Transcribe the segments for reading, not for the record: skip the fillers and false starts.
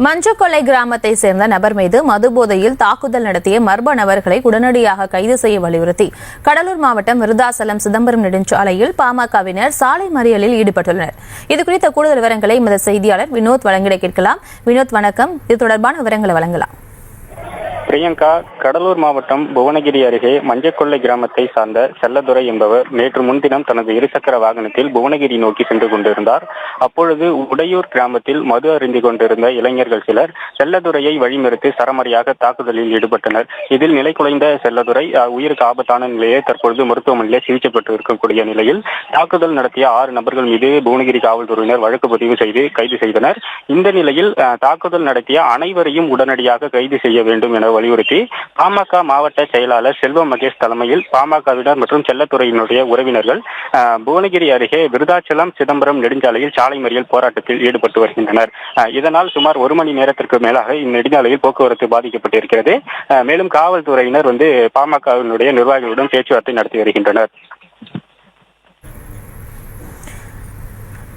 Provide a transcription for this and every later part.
மஞ்சக்கொல்லை கிராமத்தை சேர்ந்த நபர் மீது மதுபோதையில் தாக்குதல் நடத்திய மர்ம நபர்களை உடனடியாக கைது செய்ய வலியுறுத்தி கடலூர் மாவட்டம் விருதாசலம் சிதம்பரம் நெடுஞ்சாலையில் பாமகவினர் சாலை மறியலில் ஈடுபட்டுள்ளனர். இதுகுறித்த கூடுதல் விவரங்களை எமது செய்தியாளர் வினோத் வழங்கிட கேட்கலாம். வினோத், வணக்கம். இது தொடர்பான விவரங்களை வழங்கலாம். பிரியங்கா, கடலூர் மாவட்டம் புவனகிரி அருகே மஞ்சக்கொல்லை கிராமத்தை சார்ந்த செல்லதுரை என்பவர் நேற்று முன்தினம் தனது இருசக்கர வாகனத்தில் புவனகிரி நோக்கி சென்று கொண்டிருந்தார். அப்பொழுது உடையூர் கிராமத்தில் மது அருந்தி கொண்டிருந்த இளைஞர்கள் சிலர் செல்லதுரையை வழிமறித்து சரமாரியாக தாக்குதலில் ஈடுபட்டனர். இதில் நிலை குலைந்த செல்லதுரை உயிருக்கு ஆபத்தான நிலையை தற்பொழுது மருத்துவமனையில் சிகிச்சை பெற்று இருக்கக்கூடிய நிலையில் தாக்குதல் நடத்திய 6 நபர்கள் மீது புவனகிரி காவல்துறையினர் வழக்கு பதிவு செய்து கைது செய்தனர். இந்த நிலையில் தாக்குதல் நடத்திய அனைவரையும் உடனடியாக கைது செய்ய வேண்டும் என வலியுறுத்தி பாமக மாவட்ட செயலாளர் செல்வம் மகேஷ் தலைமையில் பாமகவினர் மற்றும் செல்லத்துறையினுடைய உறவினர்கள் புவனகிரி அருகே விருதாச்சலம் சிதம்பரம் நெடுஞ்சாலையில் சாலை மறியல் போராட்டத்தில் ஈடுபட்டு வருகின்றனர். இதனால் சுமார் 1 மணி நேரத்திற்கு மேலாக இந்நெடுஞ்சாலையில் போக்குவரத்து பாதிக்கப்பட்டிருக்கிறது. மேலும் காவல்துறையினர் பாமகவினுடைய நிர்வாகிகளுடன் பேச்சுவார்த்தை நடத்தி வருகின்றனர்.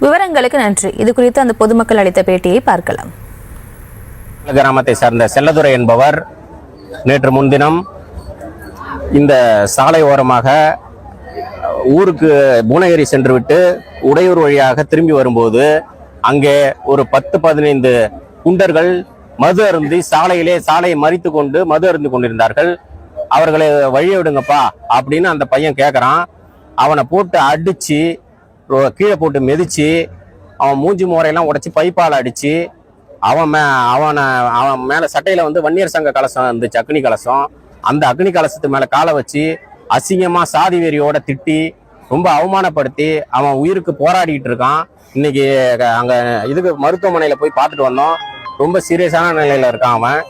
விவரங்களுக்கு நன்றி. இது குறித்து அந்த பொதுமக்கள் அளித்த பேட்டியை பார்க்கலாம். கிராமத்தை சார்ந்த செல்லதுரை என்பவர் நேற்று முன்தினம் இந்த சாலை ஓரமாக ஊருக்கு புவனகிரி சென்றுவிட்டு உடையூர் வழியாக திரும்பி வரும்போது அங்கே ஒரு 10-15 குண்டர்கள் மது அருந்தி சாலையை மறித்து கொண்டு மது அருந்தி கொண்டிருந்தார்கள். அவர்களை வழியை விடுங்கப்பா அப்படின்னு அந்த பையன் கேட்குறான். அவனை போட்டு அடிச்சு கீழே போட்டு மிதிச்சு அவன் மூஞ்சி முறையெல்லாம் உடைச்சி பைப்பால் அடிச்சு அவன் மேல சட்டையில வன்னியர் சங்க கலசம் இருந்துச்சு, அக்னி கலசம். அந்த அக்னி கலசத்து மேல காலை வச்சு அசிங்கமா சாதி வெறியோட திட்டி ரொம்ப அவமானப்படுத்தி அவன் உயிருக்கு போராடிட்டு இருக்கான். இன்னைக்கு அங்க இதுக்கு மருத்துவமனையில போய் பார்த்துட்டு வந்தோம். ரொம்ப சீரியஸான நிலையில இருக்கான் அவன்.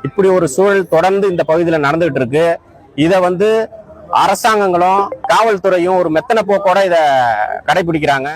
இப்படி ஒரு சூழல் தொடர்ந்து இந்த பகுதியில் நடந்துகிட்டு இருக்கு. இதை அரசாங்கங்களும் காவல்துறையும் ஒரு மெத்தன போக்கோட இதை கடைபிடிக்கிறாங்க.